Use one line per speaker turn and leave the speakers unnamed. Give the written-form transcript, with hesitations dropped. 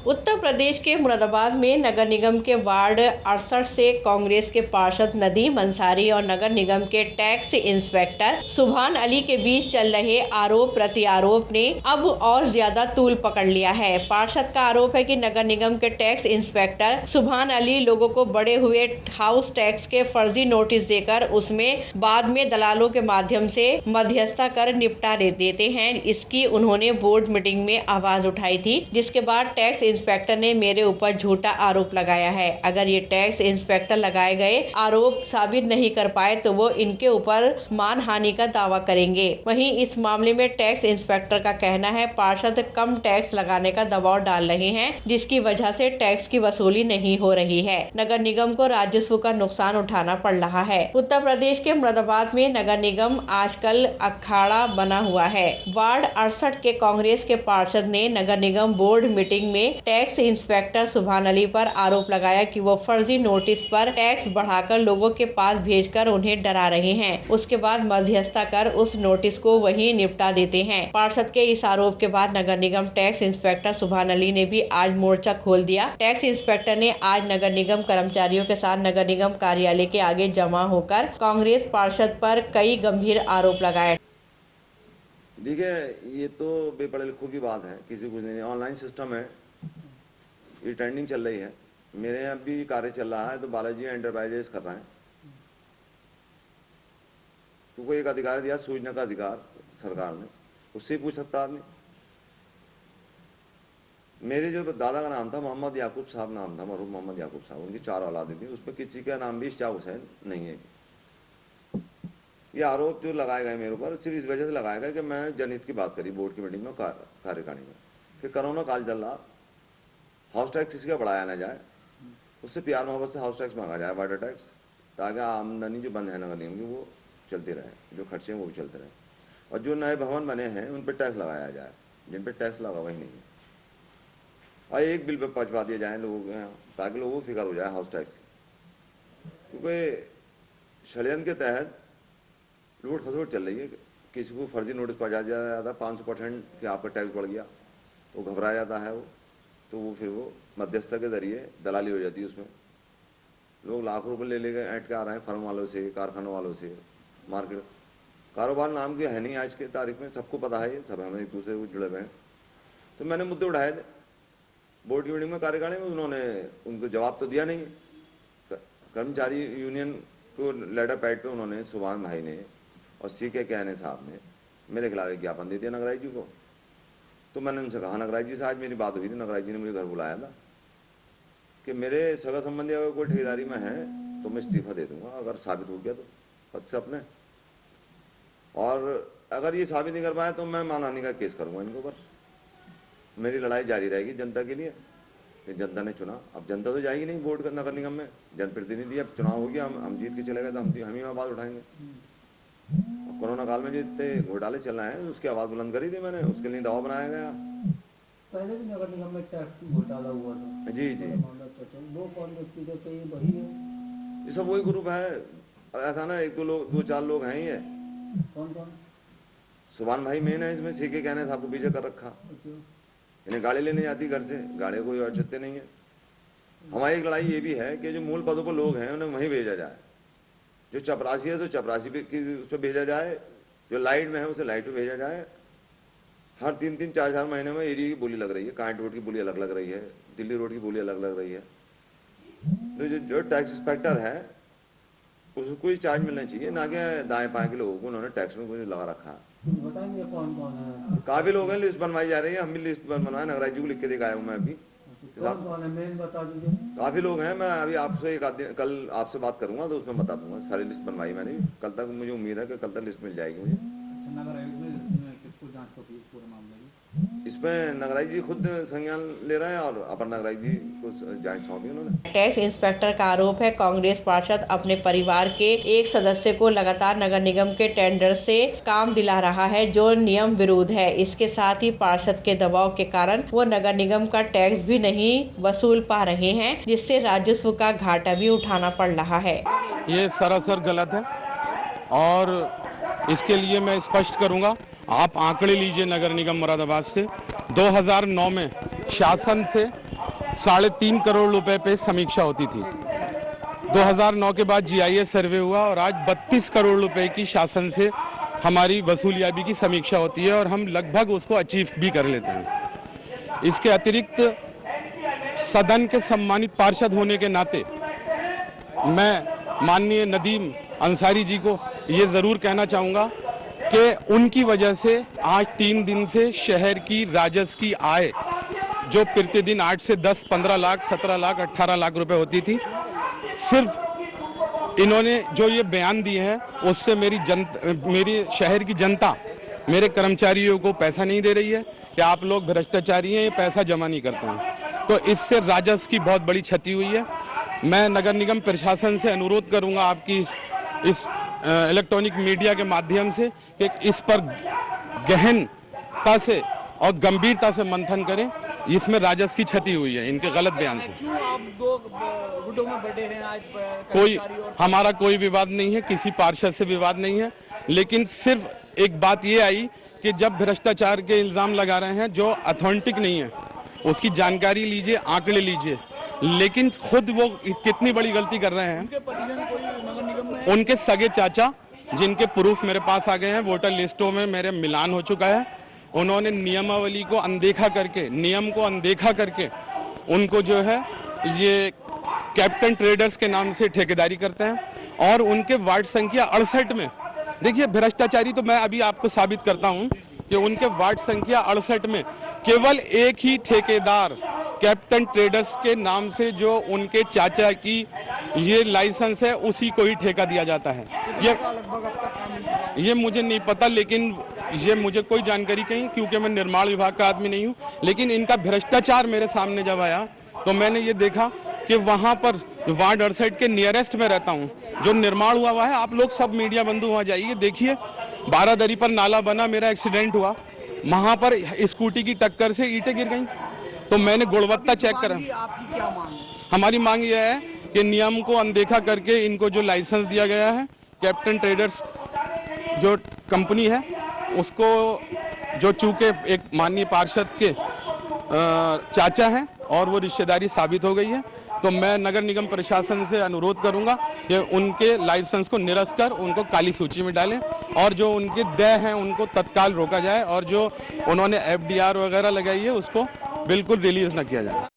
उत्तर प्रदेश के मुरादाबाद में नगर निगम के वार्ड 68 से कांग्रेस के पार्षद नदीम अंसारी और नगर निगम के टैक्स इंस्पेक्टर सुभान अली के बीच चल रहे आरोप प्रत्यारोप ने अब और ज्यादा तूल पकड़ लिया है। पार्षद का आरोप है कि नगर निगम के टैक्स इंस्पेक्टर सुभान अली लोगों को बढ़े हुए हाउस टैक्स के फर्जी नोटिस देकर उसमें बाद में दलालों के माध्यम से मध्यस्थता कर निपटा देते हैं। इसकी उन्होंने बोर्ड मीटिंग में आवाज उठाई थी, जिसके बाद टैक्स इंस्पेक्टर ने मेरे ऊपर झूठा आरोप लगाया है। अगर ये टैक्स इंस्पेक्टर लगाए गए आरोप साबित नहीं कर पाए तो वो इनके ऊपर मानहानि का दावा करेंगे। वहीं इस मामले में टैक्स इंस्पेक्टर का कहना है पार्षद कम टैक्स लगाने का दबाव डाल रहे हैं, जिसकी वजह से टैक्स की वसूली नहीं हो रही है। नगर निगम को राजस्व का नुकसान उठाना पड़ रहा है। उत्तर प्रदेश के मुरादाबाद में नगर निगम आजकल अखाड़ा बना हुआ है। वार्ड 68 के कांग्रेस के पार्षद ने नगर निगम बोर्ड मीटिंग में टैक्स इंस्पेक्टर सुभान अली पर आरोप लगाया कि वो फर्जी नोटिस पर टैक्स बढ़ाकर लोगों के पास भेजकर उन्हें डरा रहे हैं। उसके बाद मध्यस्थता कर उस नोटिस को वहीं निपटा देते हैं। पार्षद के इस आरोप के बाद नगर निगम टैक्स इंस्पेक्टर सुभान अली ने भी आज मोर्चा खोल दिया। टैक्स इंस्पेक्टर ने आज नगर निगम कर्मचारियों के साथ नगर निगम कार्यालय के आगे जमा होकर कांग्रेस पार्षद पर कई गंभीर आरोप लगाए।
देखिए, ये तो बेपढ़े लिखों की बात है, किसी कुछ नहीं। ऑनलाइन सिस्टम है, ये ट्रेंडिंग चल रही है। मेरे यहाँ भी कार्य चल रहा है, तो बालाजी एंटरप्राइजेस कर रहे हैं। तुमको एक अधिकार दिया सूचना का अधिकार सरकार ने, उससे पूछ सकता आदमी। मेरे जो दादा का नाम था मोहम्मद याकूब साहब नाम था, मरहूम मोहम्मद याकूब साहब, उनकी 4 औलादें थी, उसमें किसी का नाम भी इश्तियाक हुसैन नहीं है। ये आरोप जो लगाए गए मेरे ऊपर सिर्फ इस वजह से लगाया गया कि मैं जनहित की बात करी बोर्ड की मीटिंग में, कार्यकारिणी में, कि कोरोना काल चल रहा, हाउस टैक्स किसी का बढ़ाया ना जाए, उससे प्यार मोहब्बत से हाउस टैक्स मांगा जाए, वाटर टैक्स, ताकि आमदनी जो बंद है नगर निगम की वो चलती रहे, जो खर्चे हैं वो भी चलते रहे। और जो नए भवन बने हैं उन पर टैक्स लगाया जाए, जिन पर टैक्स लगा वही नहीं है, और एक बिल पर पहुँचवा दिया जाए लोगों के यहाँ, ताकि लोगों को फिक्र हो जाए हाउस टैक्स। क्योंकि षड्यंत्र के तहत लूट खसोट चल रही है। किसी को फर्जी नोटिस पहुँचा दिया जाता है 500% कि आपका टैक्स बढ़ गया, तो घबरा जाता है वो, तो वो फिर वो मध्यस्थता के जरिए दलाली हो जाती है। उसमें लोग लाखों रुपए ले लेकर ऐंठ के आ रहे हैं फर्म वालों से, कारखानों वालों से। मार्केट कारोबार नाम की है नहीं आज के तारीख में, सबको पता है, ये सब हमें एक दूसरे को जुड़े हुए हैं। तो मैंने मुद्दे उठाए थे बोर्ड की मीटिंग में, कार्यकारिणी में, उन्होंने उनको जवाब तो दिया नहीं। कर्मचारी यूनियन को लेटर पैड पे उन्होंने सुभान भाई ने और CK कहने साहब ने मेरे खिलाफ एक ज्ञापन दे दिया नगराज जी को। तो मैंने उनसे कहा, नगराज जी से आज मेरी बात हुई थी, नगराज जी ने मुझे घर बुलाया था कि मेरे सगा संबंधी अगर कोई ठेकेदारी में है तो मैं इस्तीफा दे दूंगा, अगर साबित हो गया तो पद से अपने, और अगर ये साबित नहीं कर पाया तो मैं मानहानि का केस करूंगा इनके ऊपर। मेरी लड़ाई जारी रहेगी जनता के लिए। जनता ने चुना, अब जनता तो जाएगी नहीं बोर्ड का नगर निगम में, जनप्रतिनिधि, अब चुनाव हो गया, हम जीत के चले गए तो हम ही आवाज उठाएंगे। कोरोना काल में जो इतने घोटाले चल रहे हैं उसकी आवाज बुलंद करी थी मैंने, उसके लिए दबाव बनाया गया।
पहले भी नगर निगम में टैक्स घोटाला हुआ था।
जी जी,
वो कौन व्यक्ति थे? ये वही है,
ये सब वही ग्रुप है। ऐसा ना, एक दो चार लोग हैं ये।
कौन कौन?
सुभान भाई मेन है इसमें, CK कहने साहब को पीछे कर रखा। इन्हें गाड़ी लेने जाती घर से, गाड़ी कोई औचित्य नहीं है। हमारी एक लड़ाई ये भी है कि जो मूल पदों पर लोग हैं उन्हें वहीं भेजा जाए, जो चपरासी है तो चपरासी पे उस पर भेजा जाए, जो लाइट में है उसे लाइट पे भेजा जाए। हर 3-3, 4-4 महीने में एरिया की बोली लग रही है, कांट रोड की बोली अलग लग रही है, दिल्ली रोड की बोली अलग लग रही है। तो जो टैक्स इंस्पेक्टर है उसको ही चार्ज मिलना चाहिए, ना कि दाएं बाएं के लोगों को उन्होंने टैक्स में कुछ लगा रखा है।
बताएंगे कौन कौन है?
काफी लोग हैं, लिस्ट बनवाई जा रही है, हम भी लिस्ट बनवाए, नगराज जी को लिख के दिखाया हूँ मैं अभी।
कौन कौन है मेन बता दीजिए।
काफी लोग हैं, मैं अभी आपसे कल आपसे बात करूंगा तो उसमें बता दूंगा। सारी लिस्ट बनवाई मैंने, कल तक मुझे उम्मीद है कि कल तक लिस्ट मिल जाएगी मुझे।
नगर आयुक्त में किसको जांच सौंपी इस पूरे मामले में?
इसमें नगराज जी खुद संज्ञान ले रहे हैं और अपर नगराज जी को जांच सौंपी उन्होंने।
टैक्स इंस्पेक्टर का आरोप है कांग्रेस पार्षद अपने परिवार के एक सदस्य को लगातार नगर निगम के टेंडर से काम दिला रहा है, जो नियम विरुद्ध है। इसके साथ ही पार्षद के दबाव के कारण वो नगर निगम का टैक्स भी नहीं वसूल पा रहे हैं, जिससे राजस्व का घाटा भी उठाना पड़ रहा है।
ये सरासर गलत है और इसके लिए मैं स्पष्ट करूंगा। आप आंकड़े लीजिए नगर निगम मुरादाबाद से 2009 में शासन से 3.5 करोड़ रुपए पे समीक्षा होती थी। 2009 के बाद जीआईएस सर्वे हुआ और आज 32 करोड़ रुपए की शासन से हमारी वसूलियाबी की समीक्षा होती है और हम लगभग उसको अचीव भी कर लेते हैं। इसके अतिरिक्त सदन के सम्मानित पार्षद होने के नाते मैं माननीय नदीम अंसारी जी को ये ज़रूर कहना चाहूँगा कि उनकी वजह से आज 3 दिन से शहर की राजस्व की आय जो प्रतिदिन 8 से 10, 15 लाख, 17 लाख, 18 लाख रुपए होती थी, सिर्फ इन्होंने जो ये बयान दिए हैं उससे मेरी शहर की जनता, मेरे कर्मचारियों को पैसा नहीं दे रही है कि आप लोग भ्रष्टाचारी हैं, ये पैसा जमा नहीं करते हैं। तो इससे राजस्व की बहुत बड़ी क्षति हुई है। मैं नगर निगम प्रशासन से अनुरोध करूंगा आपकी इस इलेक्ट्रॉनिक मीडिया के माध्यम से कि इस पर गहनता से और गंभीरता से मंथन करें। इसमें राजस्व की क्षति हुई है इनके गलत बयान से।
क्यों आप दो गुटों में बटे हैं आज?
हमारा कोई विवाद नहीं है, किसी पार्षद से विवाद नहीं है, लेकिन सिर्फ एक बात ये आई कि जब भ्रष्टाचार के इल्जाम लगा रहे हैं जो अथेंटिक नहीं है, उसकी जानकारी लीजिए, आंकड़े लीजिए, लेकिन खुद वो कितनी बड़ी गलती कर रहे हैं। उनके सगे चाचा, जिनके प्रूफ मेरे पास आ गए हैं, वोटर लिस्टों में मेरे मिलान हो चुका है, उन्होंने नियमावली को अनदेखा करके, नियम को अनदेखा करके उनको जो है ये कैप्टन ट्रेडर्स के नाम से ठेकेदारी करते हैं। और उनके वार्ड संख्या 68 में, देखिए भ्रष्टाचारी तो मैं अभी आपको साबित करता हूं कि उनके वार्ड संख्या 68 में केवल एक ही ठेकेदार कैप्टन ट्रेडर्स के नाम से जो उनके चाचा की ये लाइसेंस है, उसी को ही ठेका दिया जाता है। ये मुझे नहीं पता, लेकिन ये मुझे कोई जानकारी कहीं, क्योंकि मैं निर्माण विभाग का आदमी नहीं हूँ, लेकिन इनका भ्रष्टाचार मेरे सामने जब आया तो मैंने ये देखा कि वहाँ पर वार्ड 68 के नियरेस्ट में रहता हूँ, जो निर्माण हुआ है, आप लोग सब मीडिया बंधु वहाँ जाइए, देखिए 12 दरी पर नाला बना, मेरा एक्सीडेंट हुआ, वहाँ पर स्कूटी की टक्कर से ईंटें गिर गई। तो मैंने गुणवत्ता चेक करा।
आपकी क्या मांग है?
हमारी मांग यह है कि नियम को अनदेखा करके इनको जो लाइसेंस दिया गया है, कैप्टन ट्रेडर्स जो कंपनी है उसको, जो चूंकि एक माननीय पार्षद के चाचा हैं और वो रिश्तेदारी साबित हो गई है, तो मैं नगर निगम प्रशासन से अनुरोध करूंगा कि उनके लाइसेंस को निरस्त कर उनको काली सूची में डालें और जो उनके देय हैं उनको तत्काल रोका जाए और जो उन्होंने FDR वगैरह लगाई है उसको बिल्कुल रिलीज न किया जाए।